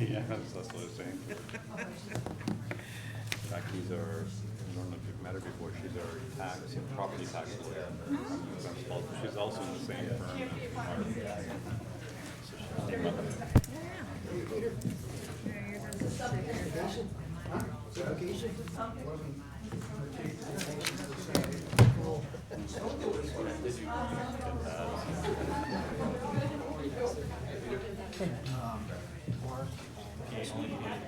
Yeah, that's what I was saying. Jackie's our, I don't know if you've met her before, she's our property tax lawyer. She's also in the same firm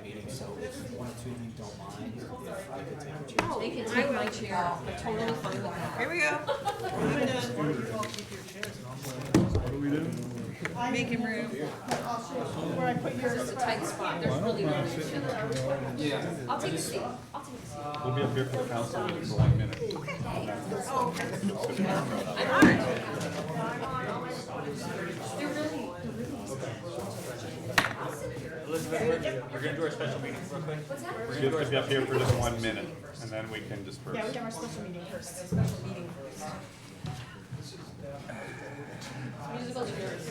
Meeting, so if one or two of you don't mind, if I could take a chair. They can take my chair. I'm totally fine with that. Here we go. What do we do? Making room. Where I put yours. It's a tight spot. There's really no reason. Yeah. I'll take a seat. I'll take a seat. We'll be up here for council meeting for 1 minute. They're really. Elizabeth, we're gonna do our special meeting real quick. What's that? You have to be up here for just 1 minute, and then we can disperse. Yeah, we have our special meeting first. Special meeting first. Musical chairs.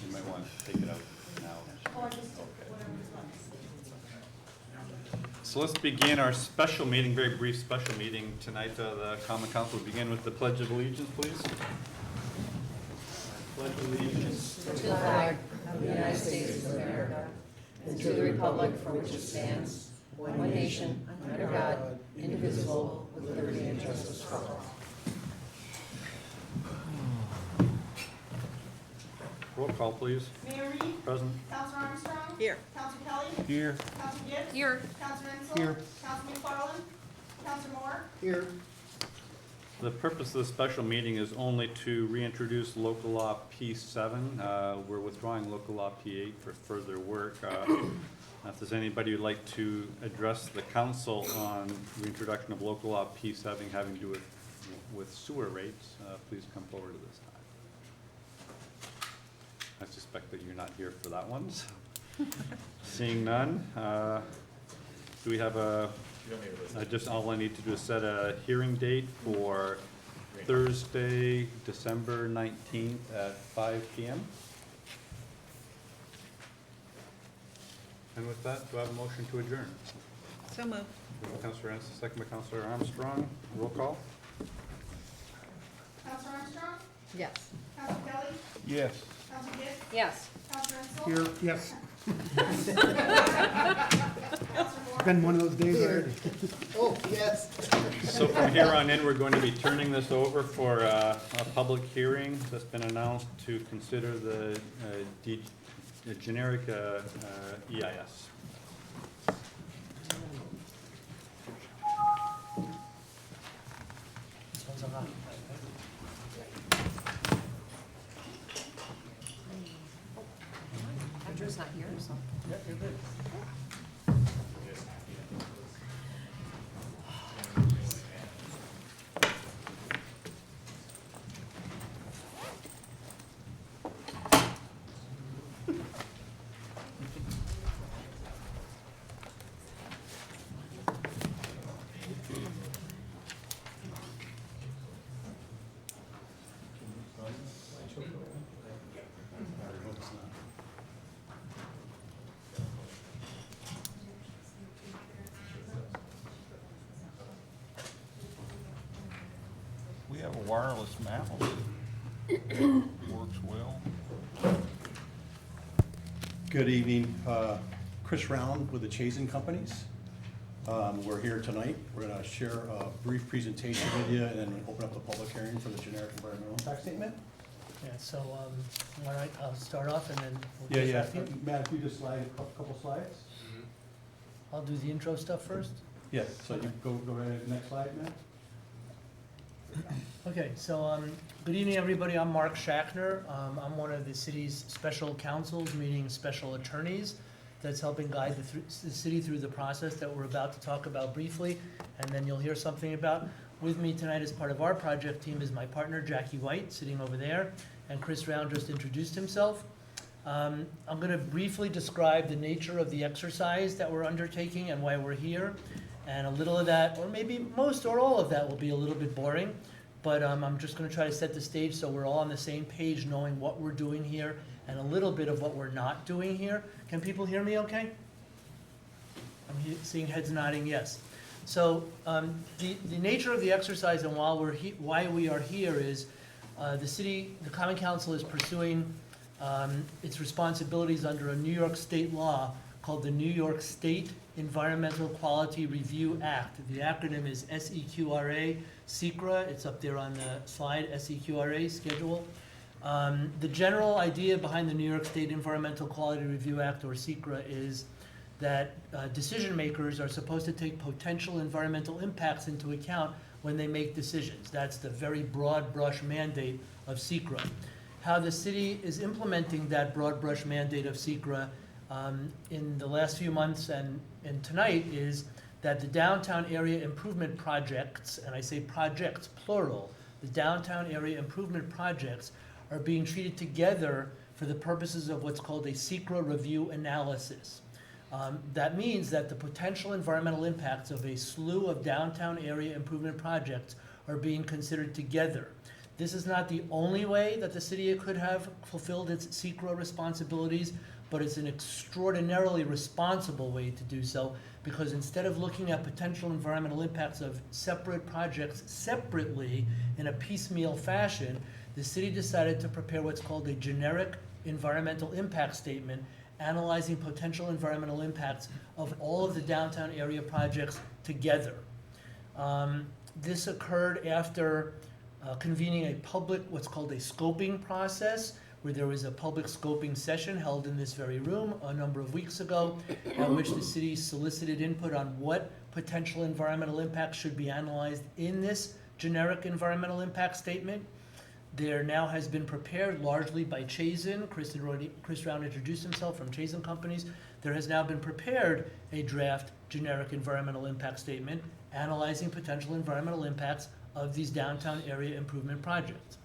You might want to take it out now. So let's begin our special meeting, very brief special meeting tonight. The Common Council will begin with the Pledge of Allegiance, please. Pledge of Allegiance. To the flag of the United States of America and to the republic for which it stands, one nation, under God, indivisible, with liberty and justice for all. Roll call, please. Mayor Reed. Present. Councilor Armstrong. Here. Councilor Kelly. Here. Councilor Gibbs. Here. Councilor Insel. Here. Councilor McFarland. Councilor Moore. Here. The purpose of the special meeting is only to reintroduce local law P7. We're withdrawing local law P8 for further work. If there's anybody who'd like to address the council on reintroduction of local law P7 having to do with sewer rates, please come forward to this time. I suspect that you're not here for that one. So. Seeing none, do we have just all I need to do is set a hearing date for Thursday, December 19th at 5 p.m. And with that, do I have a motion to adjourn? So moved. Councilor Ennis, second by Councilor Armstrong. Roll call. Councilor Armstrong. Yes. Councilor Kelly. Yes. Councilor Gibbs. Yes. Councilor Insel. Here, yes. Councilor Moore. Been one of those days already. Oh, yes. So from here on in, we're going to be turning this over for a public hearing that's been announced to consider the generic EIS. This one's on. Andrew's not here, so. Yeah, you're good. We have a wireless mouse. Works well. Good evening, Chris Round with the Chazen Companies. We're here tonight. We're gonna share a brief presentation with you and then open up the public hearing for the generic environmental impact statement. Yeah, so, all right, I'll start off and then we'll Yeah, get yeah. back to you. Matt, if you just slide a couple slides. I'll do the intro stuff first. Yeah, so you go right to the next slide, Matt. Okay, so, good evening, everybody. I'm Mark Shatner. I'm one of the city's special counsels, meaning special attorneys, that's helping guide the city through the process that we're about to talk about briefly, and then you'll hear something about. With me tonight as part of our project team is my partner, Jackie White, sitting over there, and Chris Round just introduced himself. I'm gonna briefly describe the nature of the exercise that we're undertaking and why we're here, and a little of that, or maybe most or all of that, will be a little bit boring. But I'm just gonna try to set the stage so we're all on the same page, knowing what we're doing here and a little bit of what we're not doing here. Can people hear me okay? I'm seeing heads nodding yes. So the nature of the exercise and why we are here is the Common Council is pursuing its responsibilities under a New York state law called the New York State Environmental Quality Review Act. The acronym is SEQRA, SEQRA, it's up there on the slide, SEQRA schedule. The general idea behind the New York State Environmental Quality Review Act, or SEQRA, is that decision makers are supposed to take potential environmental impacts into account when they make decisions. That's the very broad brush mandate of SEQRA. How the city is implementing that broad brush mandate of SEQRA in the last few months and tonight is that the downtown area improvement projects, and I say projects plural, the downtown area improvement projects are being treated together for the purposes of what's called a SEQRA review analysis. That means that the potential environmental impacts of a slew of downtown area improvement projects are being considered together. This is not the only way that the city could have fulfilled its SEQRA responsibilities, but it's an extraordinarily responsible way to do so, because instead of looking at potential environmental impacts of separate projects separately in a piecemeal fashion, the city decided to prepare what's called a generic environmental impact statement, analyzing potential environmental impacts of all of the downtown area projects together. This occurred after convening a public, what's called a scoping process, where there was a public scoping session held in this very room a number of weeks ago, at which the city solicited input on what potential environmental impacts should be analyzed in this generic environmental impact statement. There now has been prepared largely by Chazen. Chris Round introduced himself from Chazen Companies. There has now been prepared a draft generic environmental impact statement analyzing potential environmental impacts of these downtown area improvement projects.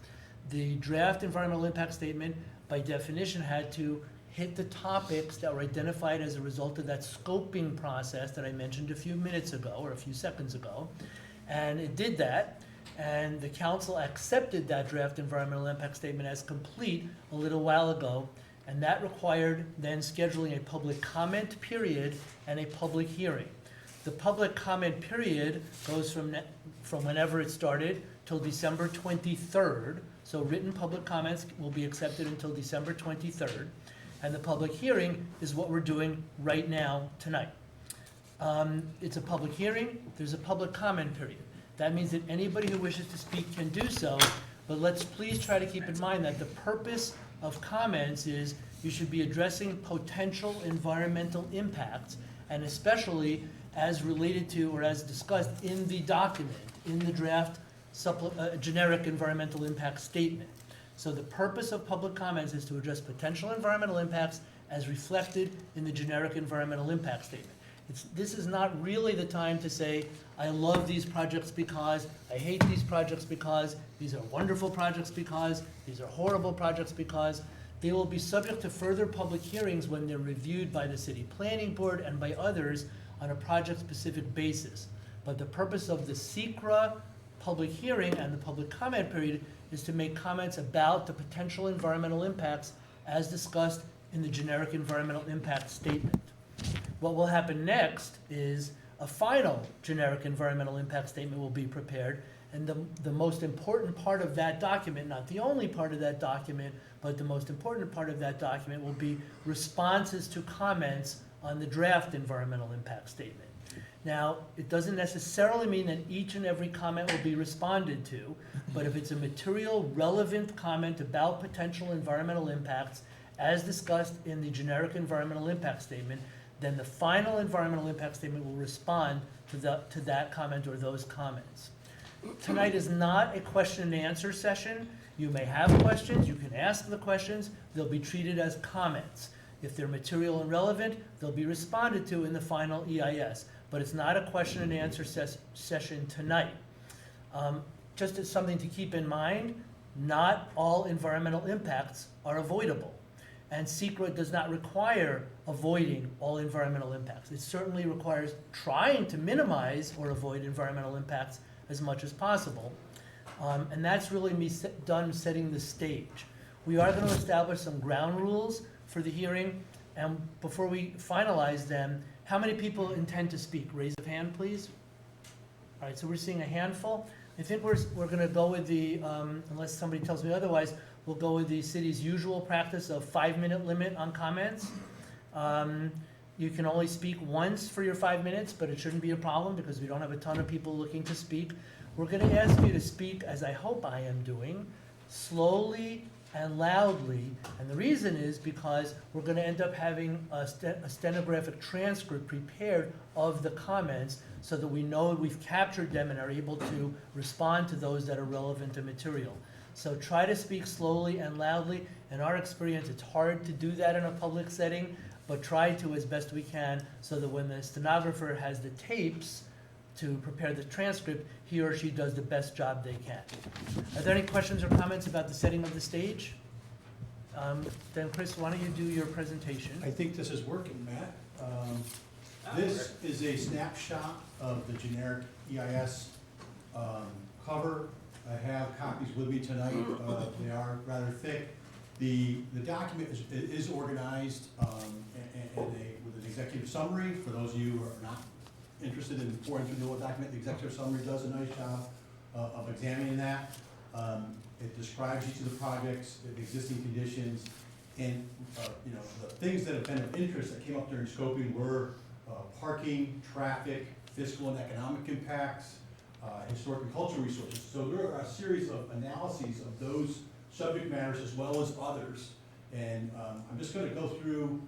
The draft environmental impact statement, by definition, had to hit the topics that were identified as a result of that scoping process that I mentioned a few minutes ago, or a few seconds ago. And it did that, and the council accepted that draft environmental impact statement as complete a little while ago, and that required then scheduling a public comment period and a public hearing. The public comment period goes from whenever it started till December 23rd. So written public comments will be accepted until December 23rd. And the public hearing is what we're doing right now tonight. It's a public hearing, there's a public comment period. That means that anybody who wishes to speak can do so, but let's please try to keep in mind that the purpose of comments is you should be addressing potential environmental impacts, and especially as related to or as discussed in the document, in the draft generic environmental impact statement. So the purpose of public comments is to address potential environmental impacts as reflected in the generic environmental impact statement. This is not really the time to say, I love these projects because, I hate these projects because, these are wonderful projects because, these are horrible projects because. They will be subject to further public hearings when they're reviewed by the city planning board and by others on a project-specific basis. But the purpose of the SEQRA public hearing and the public comment period is to make comments about the potential environmental impacts as discussed in the generic environmental impact statement. What will happen next is a final generic environmental impact statement will be prepared, and the most important part of that document, not the only part of that document, but the most important part of that document will be responses to comments on the draft environmental impact statement. Now, it doesn't necessarily mean that each and every comment will be responded to, but if it's a material relevant comment about potential environmental impacts as discussed in the generic environmental impact statement, then the final environmental impact statement will respond to that comment or those comments. Tonight is not a question and answer session. You may have questions, you can ask the questions, they'll be treated as comments. If they're material and relevant, they'll be responded to in the final EIS, but it's not a question and answer session tonight. Just as something to keep in mind, not all environmental impacts are avoidable. And SECRA does not require avoiding all environmental impacts. It certainly requires trying to minimize or avoid environmental impacts as much as possible. And that's really done setting the stage. We are going to establish some ground rules for the hearing, and before we finalize them, how many people intend to speak? Raise of hand, please. All right, so we're seeing a handful. I think we're going to go with the, unless somebody tells me otherwise, we'll go with the city's usual practice of 5-minute limit on comments. You can only speak once for your 5 minutes, but it shouldn't be a problem because we don't have a ton of people looking to speak. We're going to ask you to speak, as I hope I am doing, slowly and loudly. And the reason is because we're going to end up having a stenographic transcript prepared of the comments so that we know we've captured them and are able to respond to those that are relevant and material. So try to speak slowly and loudly. In our experience, it's hard to do that in a public setting, but try to as best we can so that when the stenographer has the tapes to prepare the transcript, he or she does the best job they can. Are there any questions or comments about the setting of the stage? Then Chris, why don't you do your presentation? I think this is working, Matt. This is a snapshot of the generic EIS cover. I have copies with me tonight. They are rather thick. The document is organized with an executive summary. For those of you who are not interested in pouring through the whole document, the executive summary does a nice job of examining that. It describes each of the projects, the existing conditions, and the things that have been of interest that came up during scoping were parking, traffic, fiscal and economic impacts, historic and cultural resources. So there are a series of analyses of those subject matters as well as others. And I'm just going to go through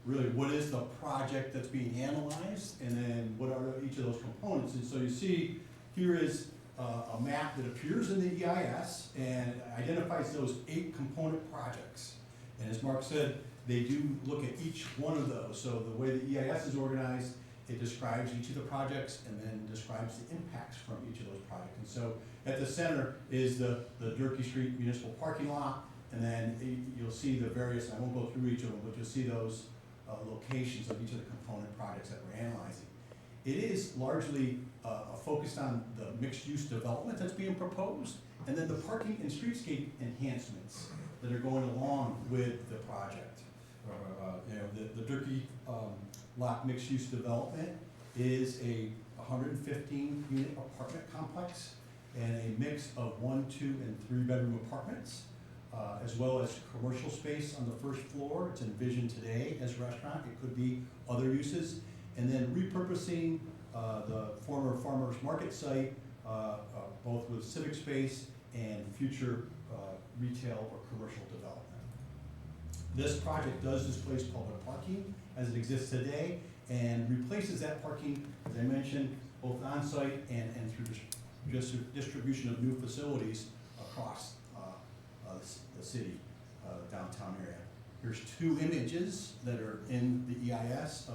really what is the project that's being analyzed and then what are each of those components. And so you see here is a map that appears in the EIS and identifies those 8 component projects. And as Mark said, they do look at each one of those. So the way the EIS is organized, it describes each of the projects and then describes the impacts from each of those projects. And so at the center is the Durkee Street Municipal Parking Lot, and then you'll see the various, I won't go through each of them, but you'll see those locations of each of the component projects that we're analyzing. It is largely focused on the mixed-use development that's being proposed, and then the parking and streetscape enhancements that are going along with the project. The Durkee lot mixed-use development is a 115-unit apartment complex and a mix of 1, 2, and 3-bedroom apartments, as well as commercial space on the first floor. It's envisioned today as a restaurant. It could be other uses. And then repurposing the former farmers market site, both with civic space and future retail or commercial development. This project does displace public parking as it exists today and replaces that parking, as I mentioned, both on-site and through distribution of new facilities across the city, downtown area. Here's 2 images that are in the EIS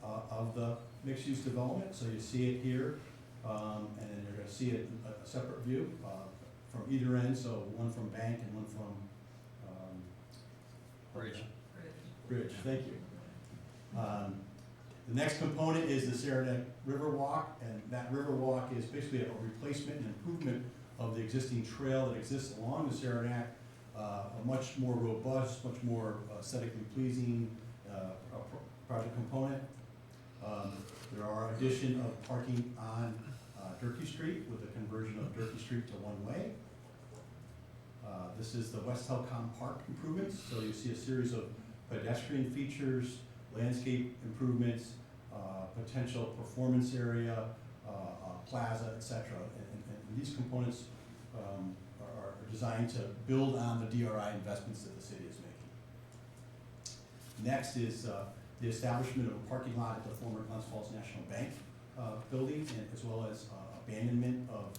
of the mixed-use development. So you see it here, and then you're going to see it in a separate view from either end. So one from Bank and one from Bridge. Thank you. The next component is the Saranac River Walk, and that river walk is basically a replacement and improvement of the existing trail that exists along the Saranac, a much more robust, much more aesthetically pleasing project component. There are addition of parking on Durkee Street with the conversion of Durkee Street to one-way. This is the West Telcom Park improvements, so you see a series of pedestrian features, landscape improvements, potential performance area, plaza, etc. And these components are designed to build on the DRI investments that the city is making. Next is the establishment of a parking lot at the former Glens Falls National Bank building, and as well as abandonment of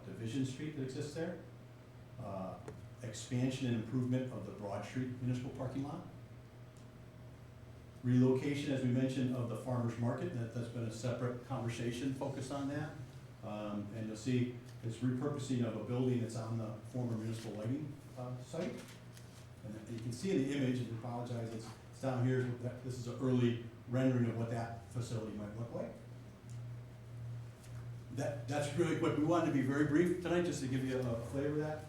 Division Street that exists there, expansion and improvement of the Broad Street municipal parking lot, relocation, as we mentioned, of the farmer's market. That's been a separate conversation focused on that. And you'll see it's repurposing of a building that's on the former municipal lighting site. And you can see in the image, and I apologize, it's down here. This is an early rendering of what that facility might look like. That's really quick. We wanted to be very brief tonight, just to give you a flavor of that.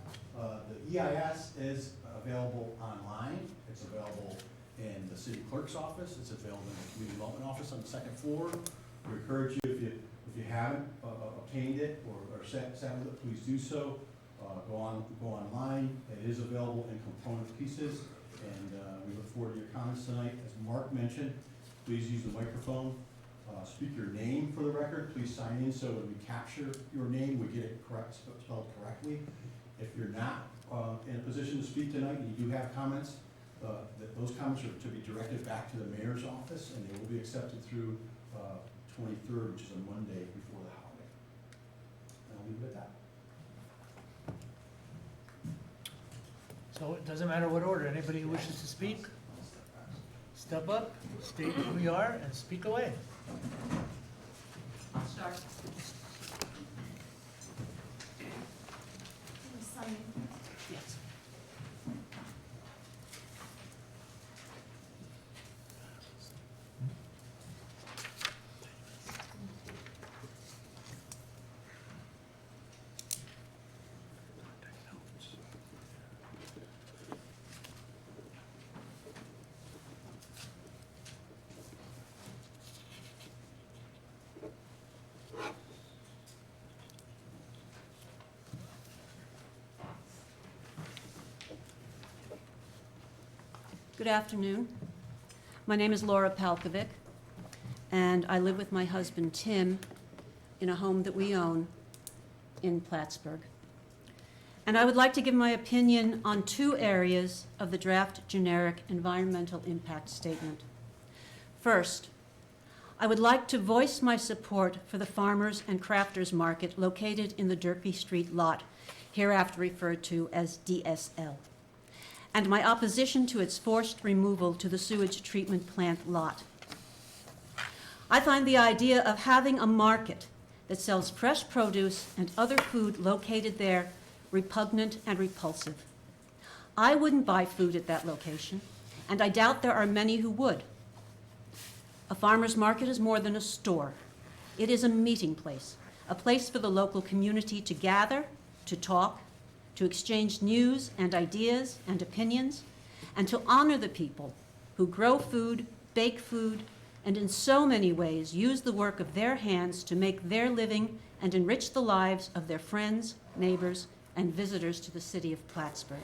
The EIS is available online. It's available in the city clerk's office. It's available in the community development office on the second floor. We encourage you, if you haven't obtained it or sat with it, please do so. Go online. It is available in component pieces, and we look forward to your comments tonight. As Mark mentioned, please use the microphone. Speak your name for the record. Please sign in so when we capture your name, we get it spelled correctly. If you're not in a position to speak tonight and you do have comments, those comments are to be directed back to the mayor's office, and they will be accepted through 23rd, which is a Monday before the holiday. And I'll leave it at that. So it doesn't matter what order, anybody who wishes to speak, step up, state who you are, and speak away. I'll start. Sign. Yes. Good afternoon. My name is Laura Pal Kovac, and I live with my husband Tim in a home that we own in Plattsburgh. And I would like to give my opinion on two areas of the draft generic environmental impact statement. First, I would like to voice my support for the Farmers and Crafters Market located in the Durkee Street lot, hereafter referred to as DSL, and my opposition to its forced removal to the sewage treatment plant lot. I find the idea of having a market that sells fresh produce and other food located there repugnant and repulsive. I wouldn't buy food at that location, and I doubt there are many who would. A farmer's market is more than a store. It is a meeting place, a place for the local community to gather, to talk, to exchange news and ideas and opinions, and to honor the people who grow food, bake food, and in so many ways use the work of their hands to make their living and enrich the lives of their friends, neighbors, and visitors to the city of Plattsburgh.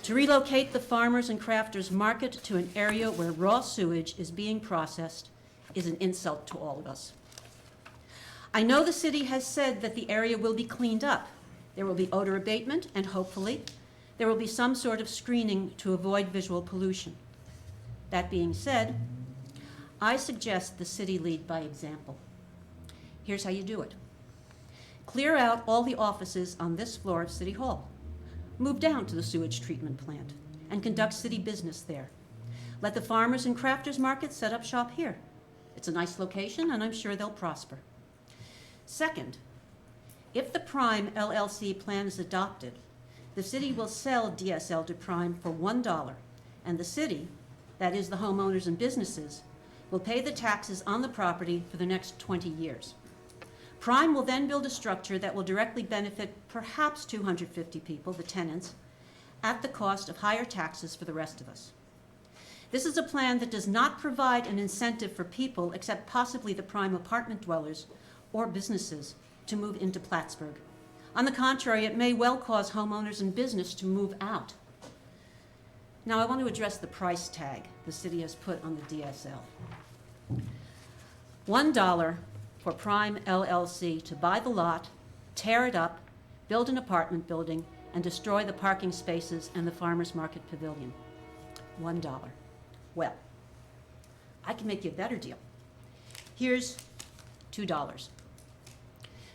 To relocate the Farmers and Crafters Market to an area where raw sewage is being processed is an insult to all of us. I know the city has said that the area will be cleaned up. There will be odor abatement, and hopefully, there will be some sort of screening to avoid visual pollution. That being said, I suggest the city lead by example. Here's how you do it. Clear out all the offices on this floor of City Hall. Move down to the sewage treatment plant and conduct city business there. Let the Farmers and Crafters Market set up shop here. It's a nice location, and I'm sure they'll prosper. Second, if the Prime LLC plan is adopted, the city will sell DSL to Prime for $1, and the city, that is the homeowners and businesses, will pay the taxes on the property for the next 20 years. Prime will then build a structure that will directly benefit perhaps 250 people, the tenants, at the cost of higher taxes for the rest of us. This is a plan that does not provide an incentive for people, except possibly the Prime apartment dwellers or businesses, to move into Plattsburgh. On the contrary, it may well cause homeowners and business to move out. Now, I want to address the price tag the city has put on the DSL. $1 for Prime LLC to buy the lot, tear it up, build an apartment building, and destroy the parking spaces and the farmers market pavilion. $1. Well, I can make you a better deal. Here's $2.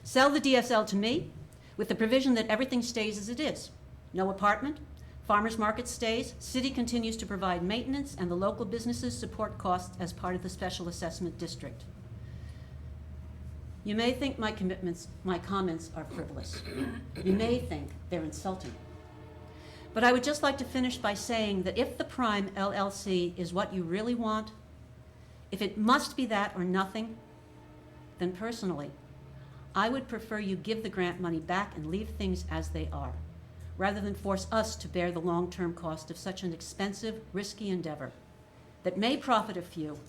Sell the DSL to me with the provision that everything stays as it is. No apartment, farmers market stays, city continues to provide maintenance, and the local businesses support costs as part of the special assessment district. You may think my comments are frivolous. You may think they're insulting. But I would just like to finish by saying that if the Prime LLC is what you really want, if it must be that or nothing, then personally, I would prefer you give the grant money back and leave things as they are, rather than force us to bear the long-term cost of such an expensive, risky endeavor that may profit a few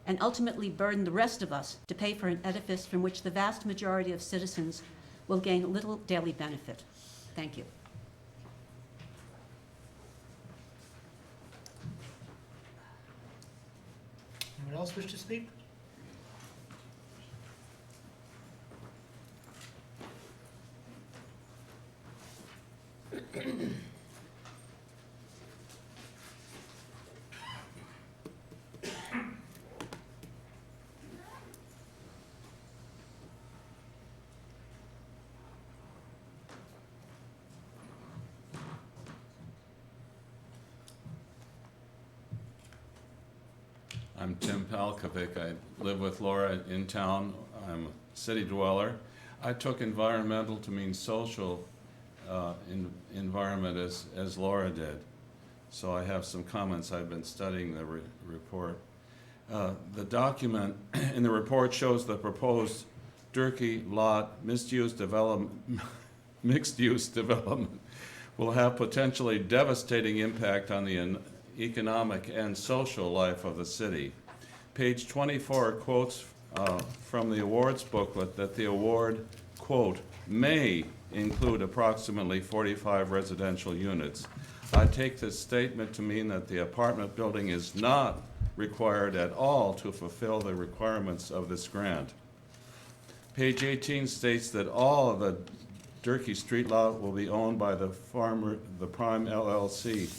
and ultimately burden the rest of us to pay for an edifice from which the vast majority of citizens will gain little daily benefit. Thank you. Anyone else wish to speak? I'm Pal Kovac. I live with Laura in town. I'm a city dweller. I took environmental to mean social environment as Laura did. So I have some comments. I've been studying the report. The document in the report shows the proposed Durkee lot mixed-use development will have potentially devastating impact on the economic and social life of the city. Page 24 quotes from the awards booklet that the award, quote, may include approximately 45 residential units. I take this statement to mean that the apartment building is not required at all to fulfill the requirements of this grant. Page 18 states that all of the Durkee Street lot will be owned by the Prime LLC.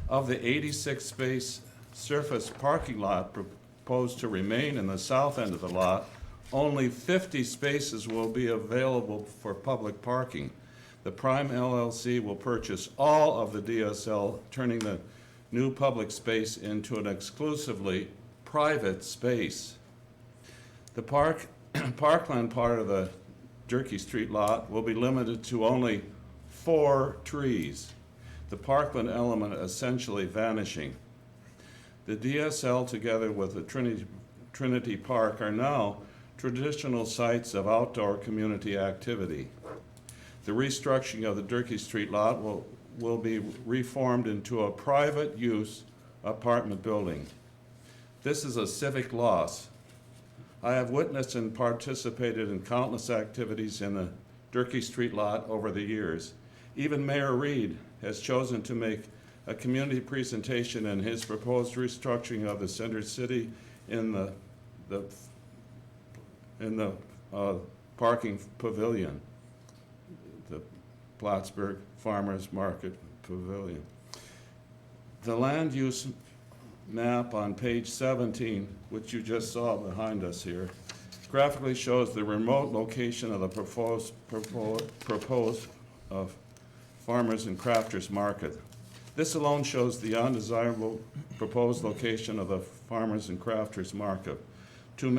Of the 86-space surface parking lot proposed to remain in the south end of the lot, only 50 spaces will be available for public parking. The Prime LLC will purchase all of the DSL, turning the new public space into an exclusively private space. The parkland part of the Durkee Street lot will be limited to only 4 trees. The parkland element essentially vanishing. The DSL, together with the Trinity Park, are now traditional sites of outdoor community activity. The restructuring of the Durkee Street lot will be reformed into a private use apartment building. This is a civic loss. I have witnessed and participated in countless activities in the Durkee Street lot over the years. Even Mayor Reed has chosen to make a community presentation in his proposed restructuring of the Center City in the parking pavilion, the Plattsburgh Farmers Market Pavilion. The land use map on page 17, which you just saw behind us here, graphically shows the remote location of the proposed Farmers and Crafters Market. This alone shows the undesirable proposed location of the Farmers and Crafters Market. No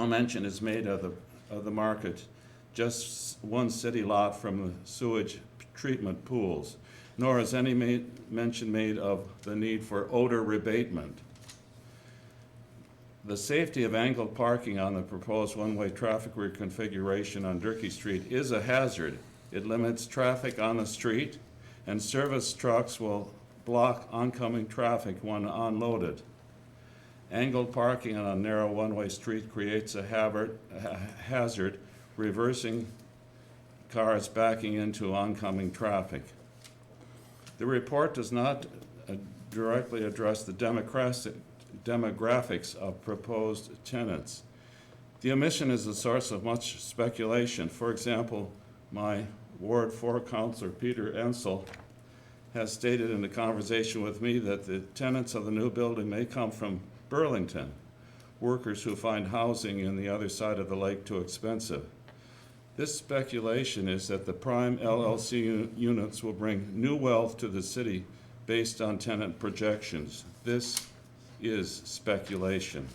mention is made of the market, just one city lot from the sewage treatment pools, nor is any mention made of the need for odor rebatement. The safety of angled parking on the proposed one-way traffic reconfiguration on Durkee Street is a hazard. It limits traffic on the street, and service trucks will block oncoming traffic when unloaded. Angled parking on a narrow one-way street creates a hazard, reversing cars backing into oncoming traffic. The report does not directly address the demographics of proposed tenants. The omission is the source of much speculation. For example, my Ward 4 Councilor Peter Ensel has stated in a conversation with me that the tenants of the new building may come from Burlington, workers who find housing in the other side of the lake too expensive. This speculation is that the prime LLC units will bring new wealth to the city based on tenant projections. This is speculation.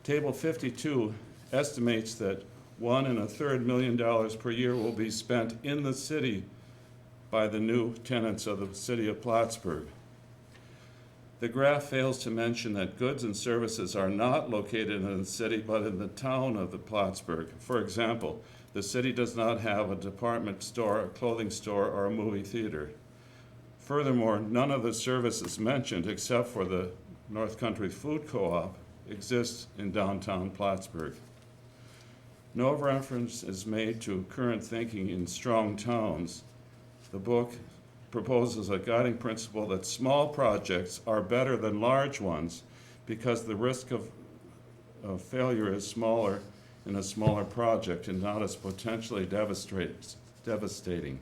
Table 52 estimates that $1.33 million per year will be spent in the city by the new tenants of the city of Plattsburgh. The graph fails to mention that goods and services are not located in the city but in the town of the Plattsburgh. For example, the city does not have a department store, a clothing store, or a movie theater. Furthermore, none of the services mentioned, except for the North Country Food Co-op, exists in downtown Plattsburgh. No reference is made to current thinking in strong towns. The book proposes a guiding principle that small projects are better than large ones because the risk of failure is smaller in a smaller project and not as potentially devastating.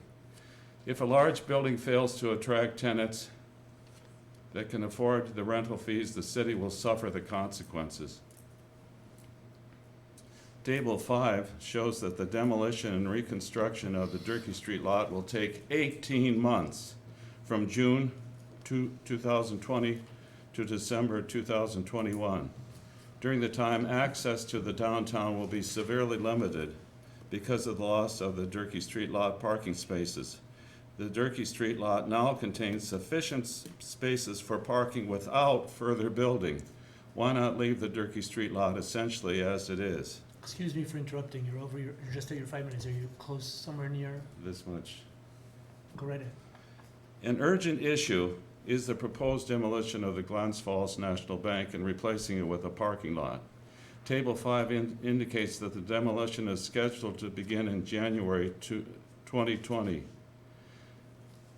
If a large building fails to attract tenants that can afford the rental fees, the city will suffer the consequences. Table 5 shows that the demolition and reconstruction of the Durkee Street lot will take 18 months, from June 2020 to December 2021. During the time, access to the downtown will be severely limited because of the loss of the Durkee Street lot parking spaces. The Durkee Street lot now contains sufficient spaces for parking without further building. Why not leave the Durkee Street lot essentially as it is? Excuse me for interrupting, you're just at your 5 minutes, are you close somewhere near? This much. Go right ahead. An urgent issue is the proposed demolition of the Glens Falls National Bank and replacing it with a parking lot. Table 5 indicates that the demolition is scheduled to begin in January 2020.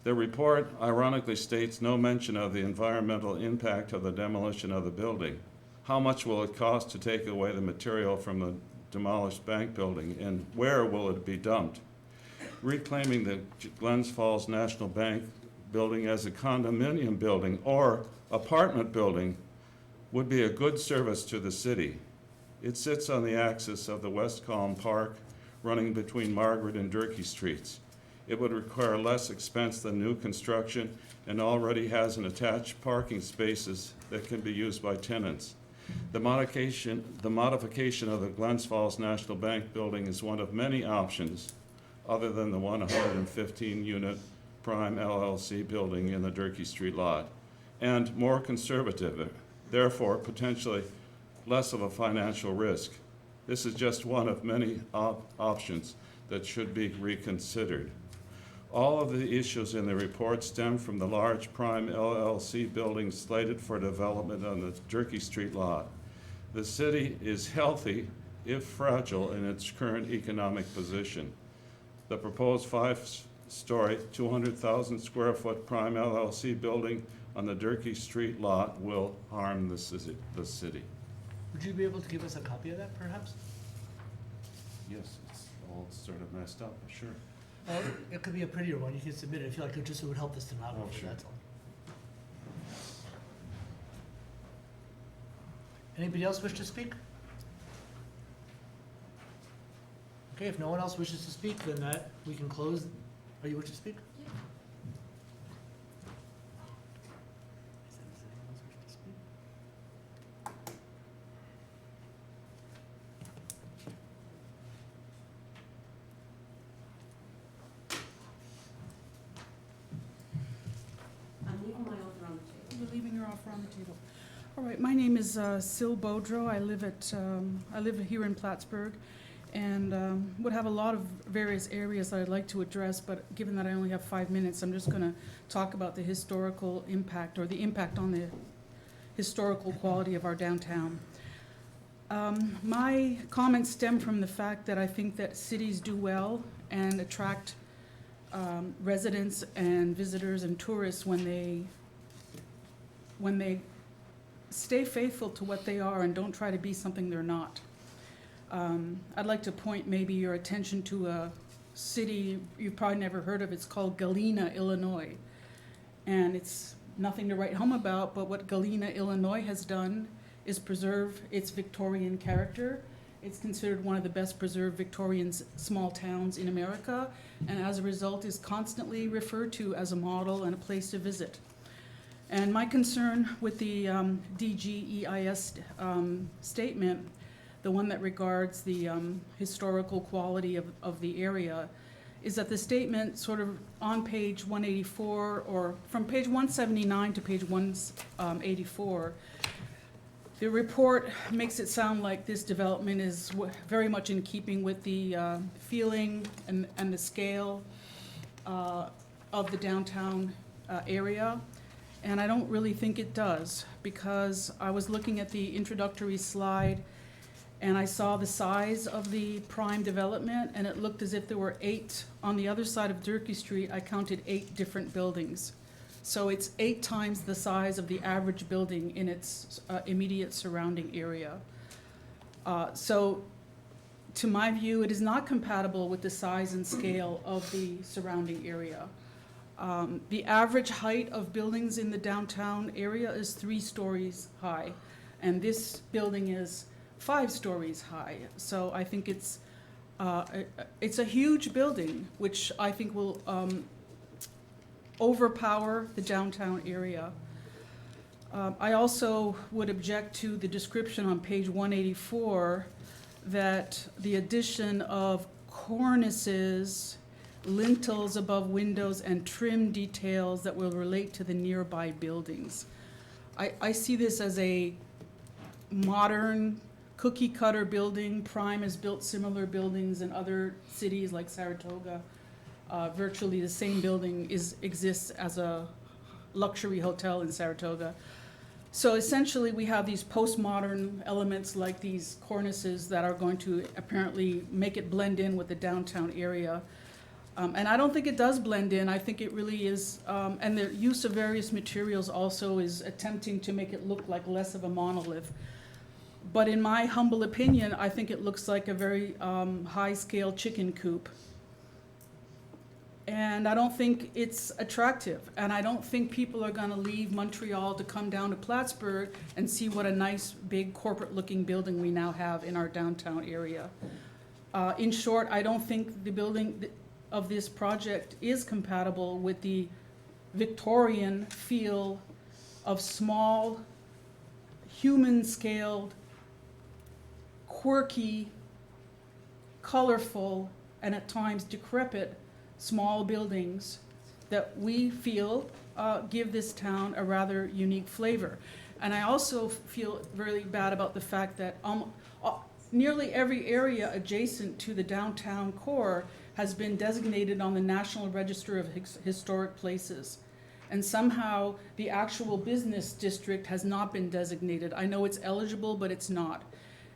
The report ironically states no mention of the environmental impact of the demolition of the building. How much will it cost to take away the material from the demolished bank building, and where will it be dumped? Reclaiming the Glens Falls National Bank building as a condominium building or apartment building would be a good service to the city. It sits on the axis of the West Calm Park running between Margaret and Durkee Streets. It would require less expense than new construction and already has an attached parking spaces that can be used by tenants. The modification of the Glens Falls National Bank building is one of many options other than the 115-unit prime LLC building in the Durkee Street lot, and more conservative, therefore potentially less of a financial risk. This is just one of many options that should be reconsidered. All of the issues in the report stem from the large prime LLC building slated for development on the Durkee Street lot. The city is healthy, if fragile, in its current economic position. The proposed 5-story, 200,000 square foot prime LLC building on the Durkee Street lot will harm the city. Would you be able to give us a copy of that, perhaps? Yes, it's all sort of messed up, sure. Well, it could be a prettier one, you can submit it, if you like, it would help the stenographer, Oh, sure. that's all. Anybody else wish to speak? Okay, if no one else wishes to speak, then we can close. Are you wish to speak? Yeah. I'm leaving my offer on the table. You're leaving your offer on the table. All right, my name is Sil Boudreau. I live here in Plattsburgh, and would have a lot of various areas that I'd like to address, but given that I only have 5 minutes, I'm just gonna talk about the historical impact, or the impact on the historical quality of our downtown. My comments stem from the fact that I think that cities do well and attract residents and visitors and tourists when they stay faithful to what they are and don't try to be something they're not. I'd like to point maybe your attention to a city you've probably never heard of. It's called Galena, Illinois. And it's nothing to write home about, but what Galena, Illinois has done is preserve its Victorian character. It's considered one of the best preserved Victorian small towns in America, and as a result is constantly referred to as a model and a place to visit. And my concern with the DGEIS statement, the one that regards the historical quality of the area, is that the statement sort of on page 184, or from page 179 to page 184, the report makes it sound like this development is very much in keeping with the feeling and the scale of the downtown area. And I don't really think it does, because I was looking at the introductory slide and I saw the size of the prime development, and it looked as if there were 8, on the other side of Durkee Street, I counted 8 different buildings. So it's 8 times the size of the average building in its immediate surrounding area. So to my view, it is not compatible with the size and scale of the surrounding area. The average height of buildings in the downtown area is 3 stories high, and this building is 5 stories high. So I think it's a huge building, which I think will overpower the downtown area. I also would object to the description on page 184 that the addition of cornices, lintels above windows, and trim details that will relate to the nearby buildings. I see this as a modern cookie cutter building. Prime has built similar buildings in other cities like Saratoga. Virtually the same building exists as a luxury hotel in Saratoga. So essentially we have these postmodern elements like these cornices that are going to apparently make it blend in with the downtown area. And I don't think it does blend in. I think it really is, and the use of various materials also is attempting to make it look like less of a monolith. But in my humble opinion, I think it looks like a very high-scale chicken coop. And I don't think it's attractive. And I don't think people are gonna leave Montreal to come down to Plattsburgh and see what a nice, big, corporate-looking building we now have in our downtown area. In short, I don't think the building of this project is compatible with the Victorian feel of small, human-scaled, quirky, colorful, and at times decrepit small buildings that we feel give this town a rather unique flavor. And I also feel really bad about the fact that nearly every area adjacent to the downtown core has been designated on the National Register of Historic Places. And somehow the actual business district has not been designated. I know it's eligible, but it's not.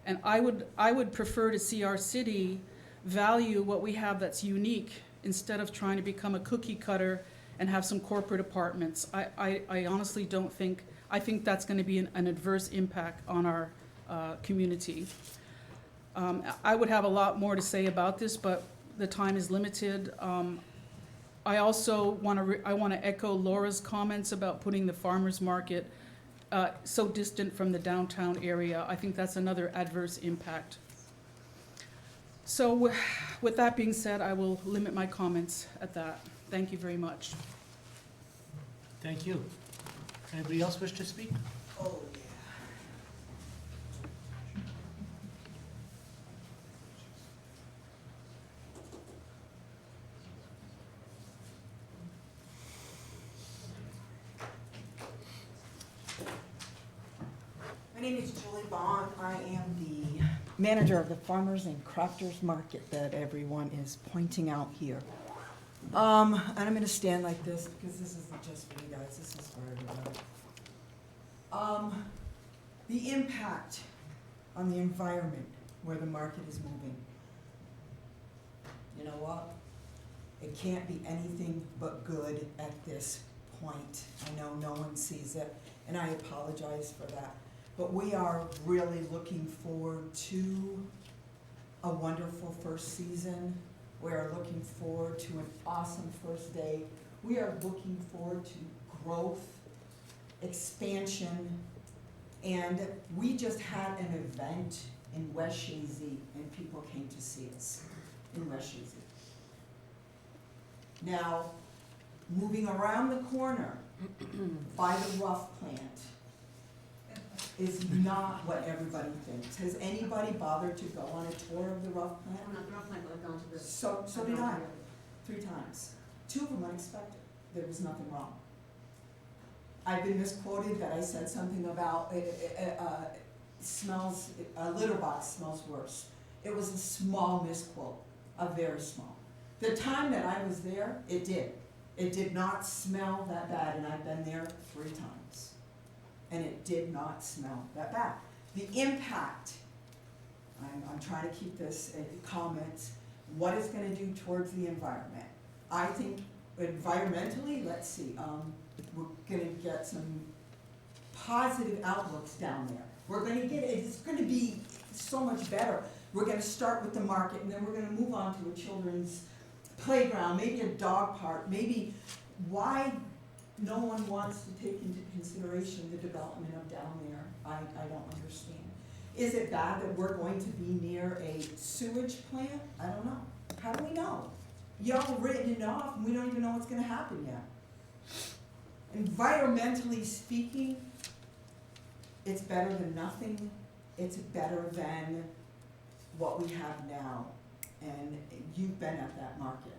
And I would prefer to see our city value what we have that's unique instead of trying to become a cookie cutter and have some corporate apartments. I honestly don't think, I think that's gonna be an adverse impact on our community. I would have a lot more to say about this, but the time is limited. I also want to echo Laura's comments about putting the farmers market so distant from the downtown area. I think that's another adverse impact. So with that being said, I will limit my comments at that. Thank you very much. Thank you. Anybody else wish to speak? Oh, My name is Julie Bond. I am the manager of the Farmers and Crafters Market that everyone is pointing out here. And I'm gonna stand like this because this isn't just for you guys, this is for everybody. The impact on the environment where the market is moving. You know what? It can't be anything but good at this point. I know no one sees it, and I apologize for that. But we are really looking forward to a wonderful first season. We are looking forward to an awesome first day. We are looking forward to growth, expansion, And we just had an event in West Shazy, and people came to see us in West Shazy. Now, moving around the corner by the rough plant is not what everybody thinks. Has anybody bothered to go on a tour of the rough plant? I'm not the rough plant, but I've gone to the. So did I, 3 times. 2 of them unexpected. There was nothing wrong. I've been misquoted that I said something about smells, a litter box smells worse. It was a small misquote, a very small. The time that I was there, it did. It did not smell that bad, and I've been there 3 times. And it did not smell that bad. The impact, I'm trying to keep this comments, what it's gonna do towards the environment. I think environmentally, let's see, we're gonna get some positive outlooks down there. We're gonna get, it's gonna be so much better. We're gonna start with the market, and then we're gonna move on to a children's playground, maybe a dog park, maybe why no one wants to take into consideration the development of down there, I don't understand. Is it bad that we're going to be near a sewage plant? I don't know. How do we know? Y'all written it off, and we don't even know what's gonna happen yet. Environmentally speaking, it's better than nothing. It's better than what we have now. And you've been at that market.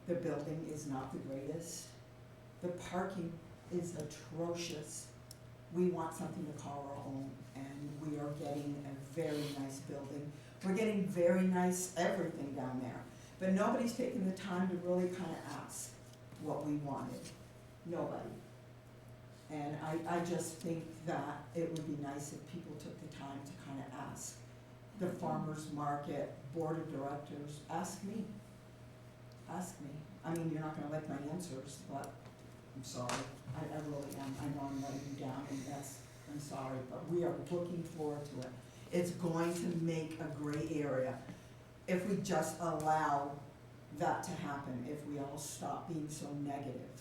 The building is not the greatest. The parking is atrocious. We want something to call our own, and we are getting a very nice building. We're getting very nice everything down there. But nobody's taken the time to really kind of ask what we wanted. Nobody. And I just think that it would be nice if people took the time to kind of ask. The farmer's market, board of directors, ask me. Ask me. I mean, you're not gonna like my answers, but I'm sorry. I really am. I know I'm letting you down, and I'm sorry, but we are looking forward to it. It's going to make a great area if we just allow that to happen, if we all stop being so negative.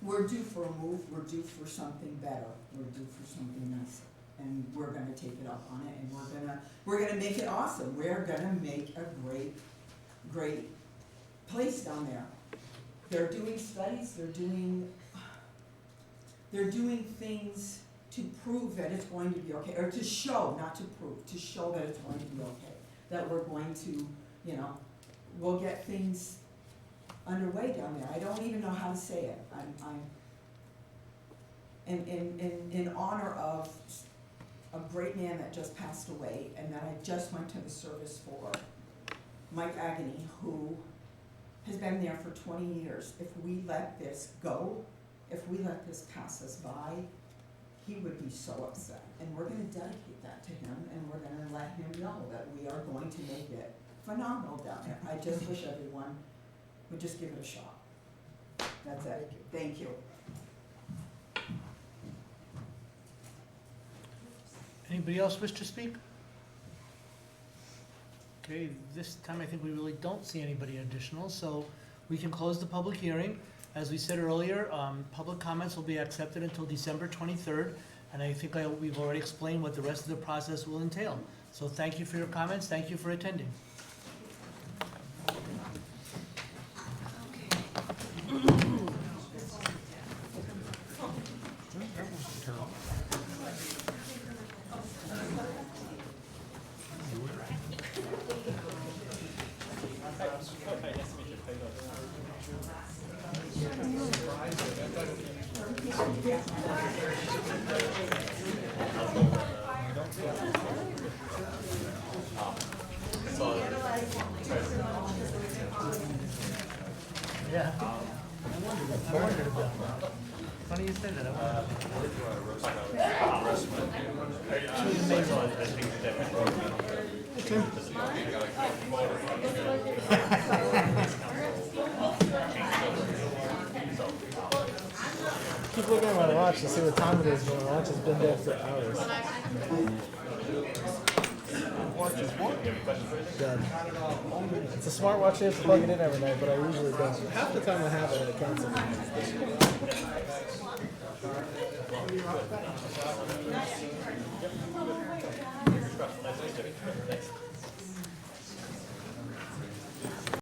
We're due for a move, we're due for something better, we're due for something nicer. And we're gonna take it up on it, and we're gonna make it awesome. We're gonna make a great place down there. They're doing studies, they're doing things to prove that it's going to be okay, or to show, not to prove, to show that it's going to be okay. That we're going to, we'll get things underway down there. I don't even know how to say it. I'm in honor of a great man that just passed away, and that I just went to the service for, Mike Agony, who has been there for 20 years. If we let this go, if we let this pass us by, he would be so upset. And we're gonna dedicate that to him, and we're gonna let him know that we are going to make it phenomenal down there. I just wish everyone would just give it a shot. That's it. Thank you. Anybody else wish to speak? Okay, this time I think we really don't see anybody additional, so we can close the public hearing. As we said earlier, public comments will be accepted until December 23rd, and I think we've already explained what the rest of the process will entail. So thank you for your comments, thank you for attending. Yeah. I wondered about that. Funny you said that. Keep looking at my watch to see what time it is, but my watch has been there for hours. smartwatch is what? Done. It's a smartwatch, you have to plug it in every night, but I usually don't. Half the time I have it at Counsel.